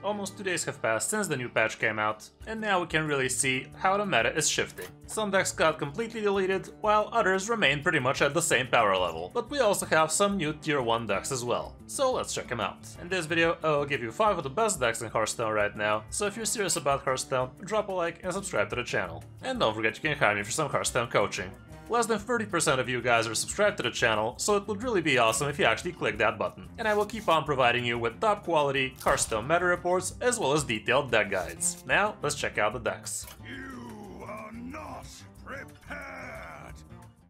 Almost 2 days have passed since the new patch came out, and now we can really see how the meta is shifting. Some decks got completely deleted, while others remain pretty much at the same power level, but we also have some new tier 1 decks as well, so let's check them out. In this video, I'll give you 5 of the best decks in Hearthstone right now, so if you're serious about Hearthstone, drop a like and subscribe to the channel. And don't forget you can hire me for some Hearthstone coaching. Less than 30% of you guys are subscribed to the channel, so it would really be awesome if you actually click that button. And I will keep on providing you with top quality Hearthstone meta reports as well as detailed deck guides. Now, let's check out the decks. You are not prepared!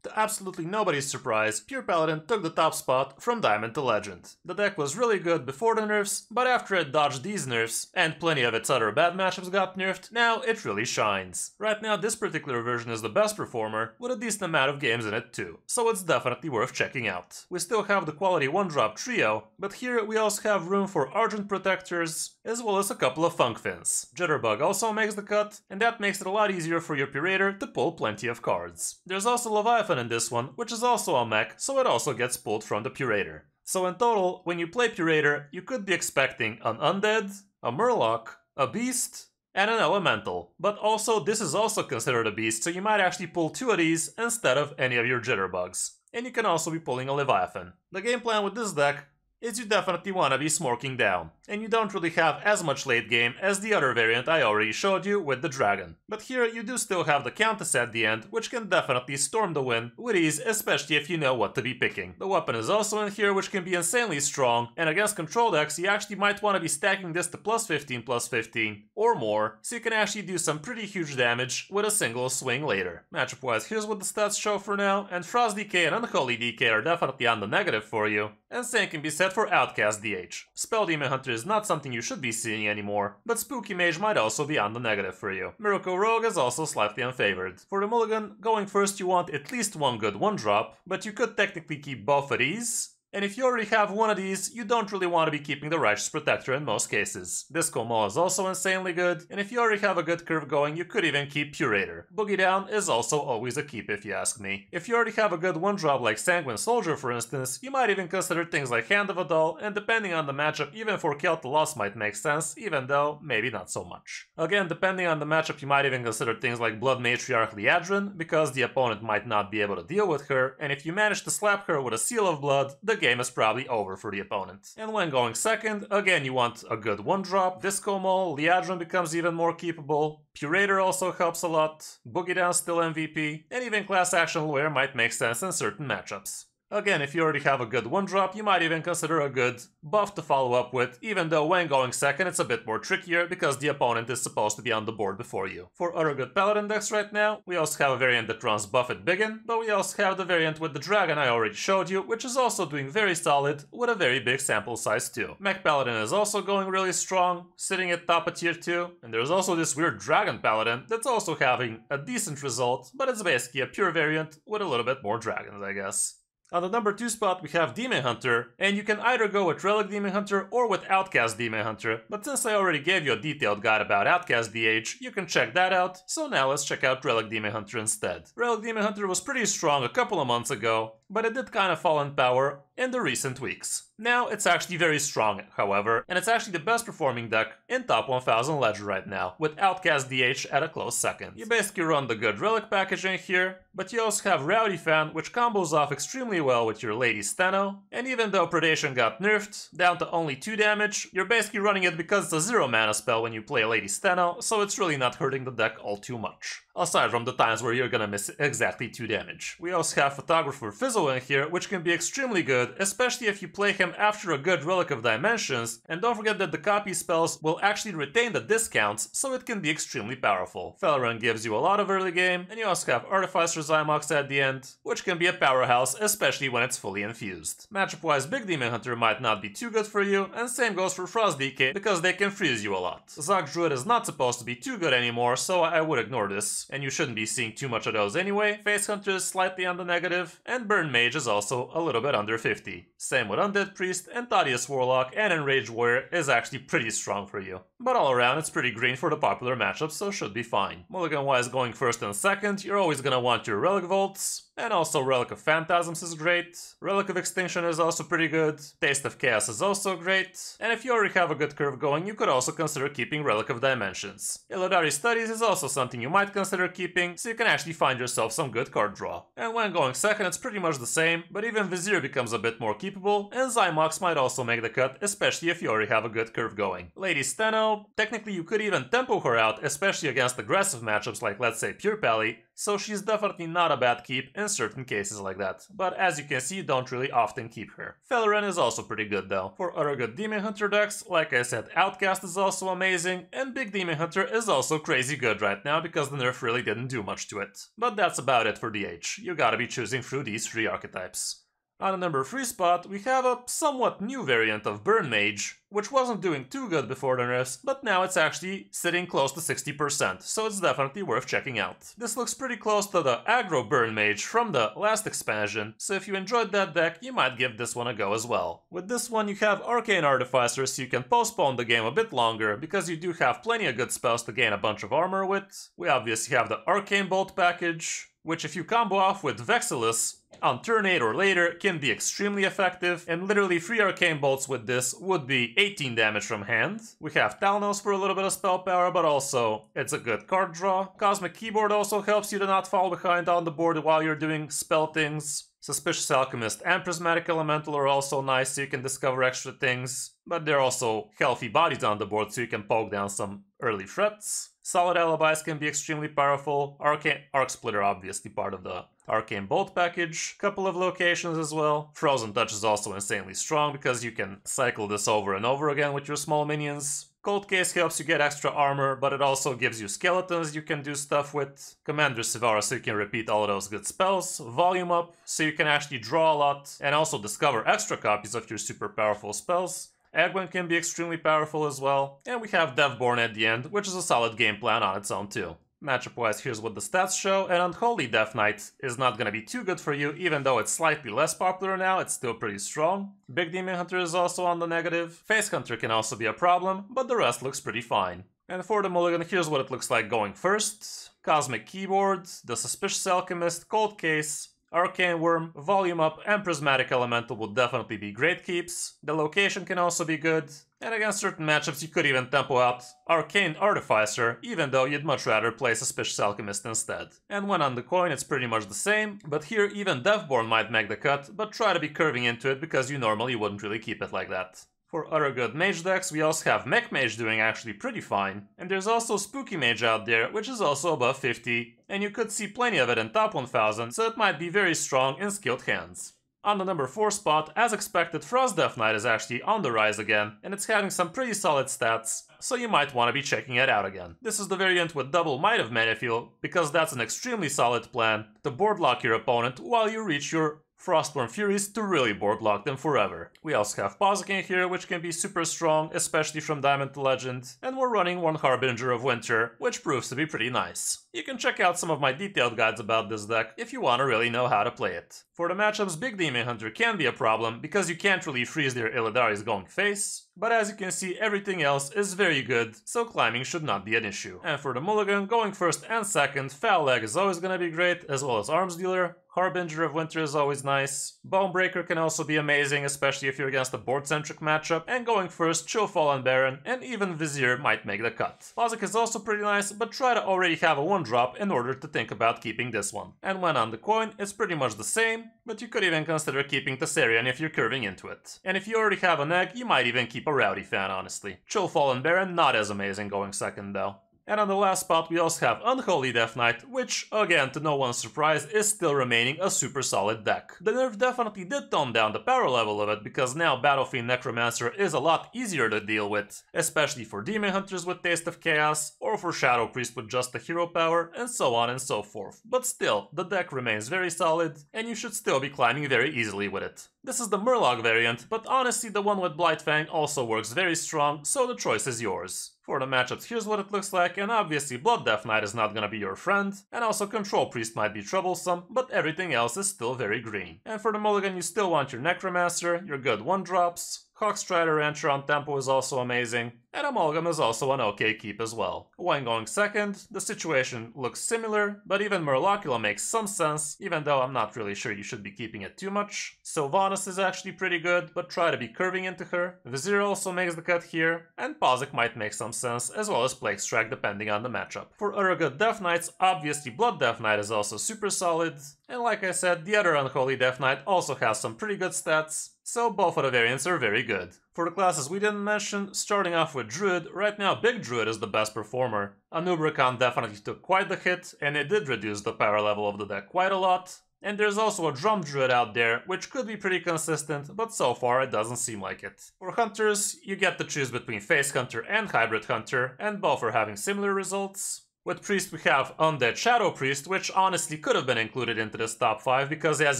To absolutely nobody's surprise, Pure Paladin took the top spot from Diamond to Legend. The deck was really good before the nerfs, but after it dodged these nerfs, and plenty of its other bad matchups got nerfed, now it really shines. Right now this particular version is the best performer, with a decent amount of games in it too, so it's definitely worth checking out. We still have the quality 1-drop trio, but here we also have room for Argent Protectors, as well as a couple of Funk Fins. Jitterbug also makes the cut, and that makes it a lot easier for your Curator to pull plenty of cards. There's also Leviathan in this one, which is also a mech, so it also gets pulled from the Curator. So in total, when you play Curator, you could be expecting an Undead, a Murloc, a Beast, and an Elemental. But also, this is also considered a Beast, so you might actually pull 2 of these instead of any of your Jitterbugs. And you can also be pulling a Leviathan. The game plan with this deck is you definitely want to be smorking down, and you don't really have as much late game as the other variant I already showed you with the dragon. But here you do still have the Countess at the end, which can definitely storm the win with ease, especially if you know what to be picking. The weapon is also in here, which can be insanely strong, and against control decks you actually might want to be stacking this to +15/+15 or more, so you can actually do some pretty huge damage with a single swing later. Matchup wise, here's what the stats show for now, and Frost DK and Unholy DK are definitely on the negative for you, and same can be said for Outcast DH. Spell Demon Hunter is not something you should be seeing anymore, but Spooky Mage might also be on the negative for you. Miracle Rogue is also slightly unfavored. For the mulligan, going first you want at least one good 1-drop, but you could technically keep both of these. And if you already have one of these, you don't really want to be keeping the Righteous Protector in most cases. Disco Maul is also insanely good, and if you already have a good curve going, you could even keep Curator. Boogie Down is also always a keep if you ask me. If you already have a good 1-drop like Sanguine Soldier for instance, you might even consider things like Hand of a Doll, and depending on the matchup, even for Kill to Loss might make sense, even though maybe not so much. Again, depending on the matchup, you might even consider things like Blood Matriarch Liadrin, because the opponent might not be able to deal with her, and if you manage to slap her with a Seal of Blood, the game is probably over for the opponent. And when going second, again you want a good 1-drop, Disco Maul, Liadrin becomes even more keepable, Curator also helps a lot, Boogie Down still MVP, and even Class Action Lawyer might make sense in certain matchups. Again, if you already have a good 1-drop, you might even consider a good buff to follow up with, even though when going second it's a bit more trickier because the opponent is supposed to be on the board before you. For other good Paladin decks right now, we also have a variant that runs Buffet Biggin, but we also have the variant with the dragon I already showed you, which is also doing very solid with a very big sample size too. Mech Paladin is also going really strong, sitting at top of tier 2, and there's also this weird Dragon Paladin that's also having a decent result, but it's basically a pure variant with a little bit more dragons, I guess. On the number 2 spot we have Demon Hunter, and you can either go with Relic Demon Hunter or with Outcast Demon Hunter, but since I already gave you a detailed guide about Outcast DH, you can check that out, so now let's check out Relic Demon Hunter instead. Relic Demon Hunter was pretty strong a couple of months ago, but it did kind of fall in power in the recent weeks. Now it's actually very strong, however, and it's actually the best performing deck in top 1000 Ledger right now, with Outcast DH at a close second. You basically run the good Relic package in here, but you also have Rowdy Fan, which combos off extremely well with your Lady Steno, and even though Predation got nerfed down to only 2 damage, you're basically running it because it's a 0 mana spell when you play Lady Steno, so it's really not hurting the deck all too much. Aside from the times where you're gonna miss exactly 2 damage. We also have Photographer Fizzle in here, which can be extremely good, especially if you play him after a good Relic of Dimensions, and don't forget that the copy spells will actually retain the discounts, so it can be extremely powerful. Felrun gives you a lot of early game, and you also have Artificer Zymox at the end, which can be a powerhouse, especially when it's fully infused. Matchup wise, Big Demon Hunter might not be too good for you, and same goes for Frost DK, because they can freeze you a lot. Zog Druid is not supposed to be too good anymore, so I would ignore this, and you shouldn't be seeing too much of those anyway. Face Hunter is slightly on the negative, and Burn Burn Mage is also a little bit under 50. Same with Undead Priest, and Thaddeus Warlock and Enraged Warrior is actually pretty strong for you. But all around it's pretty green for the popular matchups, so should be fine. Mulligan wise, going first and second, you're always gonna want your Relic Vaults, and also Relic of Phantasms is great. Relic of Extinction is also pretty good. Taste of Chaos is also great. And if you already have a good curve going, you could also consider keeping Relic of Dimensions. Illidari Studies is also something you might consider keeping, so you can actually find yourself some good card draw. And when going second, it's pretty much the same, but even Vizier becomes a bit more keepable, and Zymox might also make the cut, especially if you already have a good curve going. Lady Steno, technically you could even tempo her out, especially against aggressive matchups like, let's say, Pure Pally, so she's definitely not a bad keep in certain cases like that. But as you can see, you don't really often keep her. Feleren is also pretty good though. For other good Demon Hunter decks, like I said, Outcast is also amazing, and Big Demon Hunter is also crazy good right now because the nerf really didn't do much to it. But that's about it for DH. You gotta be choosing through these 3 archetypes. On the number 3 spot, we have a somewhat new variant of Burn Mage, which wasn't doing too good before the nerfs, but now it's actually sitting close to 60%, so it's definitely worth checking out. This looks pretty close to the aggro Burn Mage from the last expansion, so if you enjoyed that deck, you might give this one a go as well. With this one, you have Arcane Artificer, so you can postpone the game a bit longer, because you do have plenty of good spells to gain a bunch of armor with. We obviously have the Arcane Bolt package, which if you combo off with Vexillus on turn 8 or later can be extremely effective, and literally 3 Arcane Bolts with this would be 18 damage from hand. We have Talnos for a little bit of spell power, but also it's a good card draw. Cosmic Keyboard also helps you to not fall behind on the board while you're doing spell things. Suspicious Alchemist and Prismatic Elemental are also nice, so you can discover extra things, but they're also healthy bodies on the board, so you can poke down some early threats. Solid Alibis can be extremely powerful. Arc Splitter obviously part of the Arcane Bolt package. Couple of locations as well. Frozen Touch is also insanely strong because you can cycle this over and over again with your small minions. Cold Case helps you get extra armor, but it also gives you skeletons you can do stuff with. Commander Sivara, so you can repeat all of those good spells. Volume Up, so you can actually draw a lot and also discover extra copies of your super powerful spells. Egwin can be extremely powerful as well. And we have Deathborn at the end, which is a solid game plan on its own too. Matchup wise, here's what the stats show, and Unholy Death Knight is not gonna be too good for you, even though it's slightly less popular now, it's still pretty strong. Big Demon Hunter is also on the negative. Face Hunter can also be a problem, but the rest looks pretty fine. And for the mulligan, here's what it looks like going first. Cosmic Keyboard, the Suspicious Alchemist, Cold Case, Arcane Worm, Volume Up, and Prismatic Elemental will definitely be great keeps. The location can also be good, and against certain matchups you could even tempo out Arcane Artificer, even though you'd much rather play Suspicious Alchemist instead. And when on the coin it's pretty much the same, but here even Deathborn might make the cut, but try to be curving into it because you normally wouldn't really keep it like that. For other good mage decks, we also have Mech Mage doing actually pretty fine, and there's also Spooky Mage out there, which is also above 50, and you could see plenty of it in top 1000, so it might be very strong in skilled hands. On the number 4 spot, as expected, Frost Death Knight is actually on the rise again, and it's having some pretty solid stats, so you might want to be checking it out again. This is the variant with double Might of Manaphyl, because that's an extremely solid plan to board lock your opponent while you reach your Frostborn Furies to really board lock them forever. We also have Pozzican here, which can be super strong, especially from Diamond to Legend, and we're running one Harbinger of Winter, which proves to be pretty nice. You can check out some of my detailed guides about this deck if you want to really know how to play it. For the matchups, Big Demon Hunter can be a problem, because you can't really freeze their Illidari's going face, but as you can see, everything else is very good, so climbing should not be an issue. And for the mulligan, going first and second, Foul Leg is always gonna be great, as well as Arms Dealer. Harbinger of Winter is always nice. Bonebreaker can also be amazing, especially if you're against a board-centric matchup. And going first, Chill Fallen Baron, and even Vizier might make the cut. Logic is also pretty nice, but try to already have a 1-drop in order to think about keeping this one. And when on the coin, it's pretty much the same, but you could even consider keeping Tessarian if you're curving into it. And if you already have an egg, you might even keep a Rowdy fan, honestly. Chill Fallen Baron, not as amazing going second though. And on the last spot we also have Unholy Death Knight, which, again to no one's surprise, is still remaining a super solid deck. The nerf definitely did tone down the power level of it, because now Battlefiend Necromancer is a lot easier to deal with, especially for Demon Hunters with Taste of Chaos, or for Shadow Priest with just the hero power, and so on and so forth. But still, the deck remains very solid, and you should still be climbing very easily with it. This is the Murloc variant, but honestly the one with Blightfang also works very strong, so the choice is yours. For the matchups, here's what it looks like, and obviously Blood Death Knight is not gonna be your friend, and also Control Priest might be troublesome, but everything else is still very green. And for the mulligan, you still want your Necromancer, your good 1-drops, Hawkstrider Rancher on tempo is also amazing, and Amalgam is also an okay keep as well. When going second, the situation looks similar, but even Murloculum makes some sense, even though I'm not really sure you should be keeping it too much. Sylvanas is actually pretty good, but try to be curving into her. Vizier also makes the cut here, and Pozic might make some sense, as well as Plague Strike depending on the matchup. For other good Death Knights, obviously Blood Death Knight is also super solid, and like I said, the other Unholy Death Knight also has some pretty good stats, so both of the variants are very good. For the classes we didn't mention, starting off with Druid, right now Big Druid is the best performer. Anubricon definitely took quite the hit, and it did reduce the power level of the deck quite a lot. And there's also a Drum Druid out there, which could be pretty consistent, but so far it doesn't seem like it. For Hunters, you get to choose between Face Hunter and Hybrid Hunter, and both are having similar results. With Priest we have Undead Shadow Priest, which honestly could have been included into this top 5 because as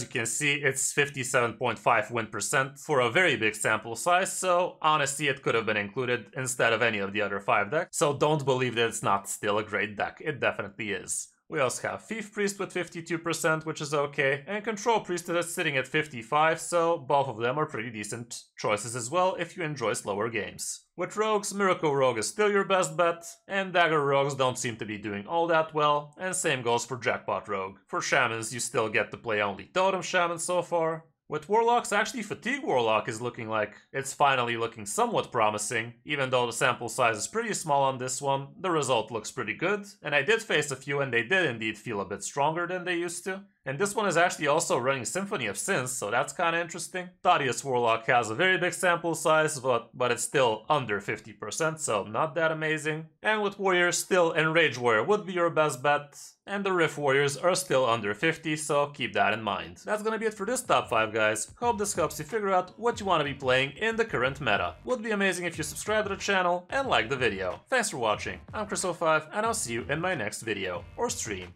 you can see it's 57.5 win percent for a very big sample size, so honestly it could have been included instead of any of the other 5 decks, so don't believe that it's not still a great deck, it definitely is. We also have Thief Priest with 52%, which is okay, and Control Priest is sitting at 55%, so both of them are pretty decent choices as well if you enjoy slower games. With Rogues, Miracle Rogue is still your best bet, and Dagger Rogues don't seem to be doing all that well, and same goes for Jackpot Rogue. For Shamans, you still get to play only Totem Shaman so far. With Warlocks, actually Fatigue Warlock is looking like it's finally looking somewhat promising. Even though the sample size is pretty small on this one, the result looks pretty good, and I did face a few and they did indeed feel a bit stronger than they used to. And this one is actually also running Symphony of Sins, so that's kinda interesting. Thaddeus Warlock has a very big sample size, but it's still under 50%, so not that amazing. And with Warriors, still Enrage Warrior would be your best bet, and the Rift Warriors are still under 50, so keep that in mind. That's gonna be it for this top 5, guys. Hope this helps you figure out what you want to be playing in the current meta. Would be amazing if you subscribe to the channel and like the video. Thanks for watching. I'm Kris05, and I'll see you in my next video or stream.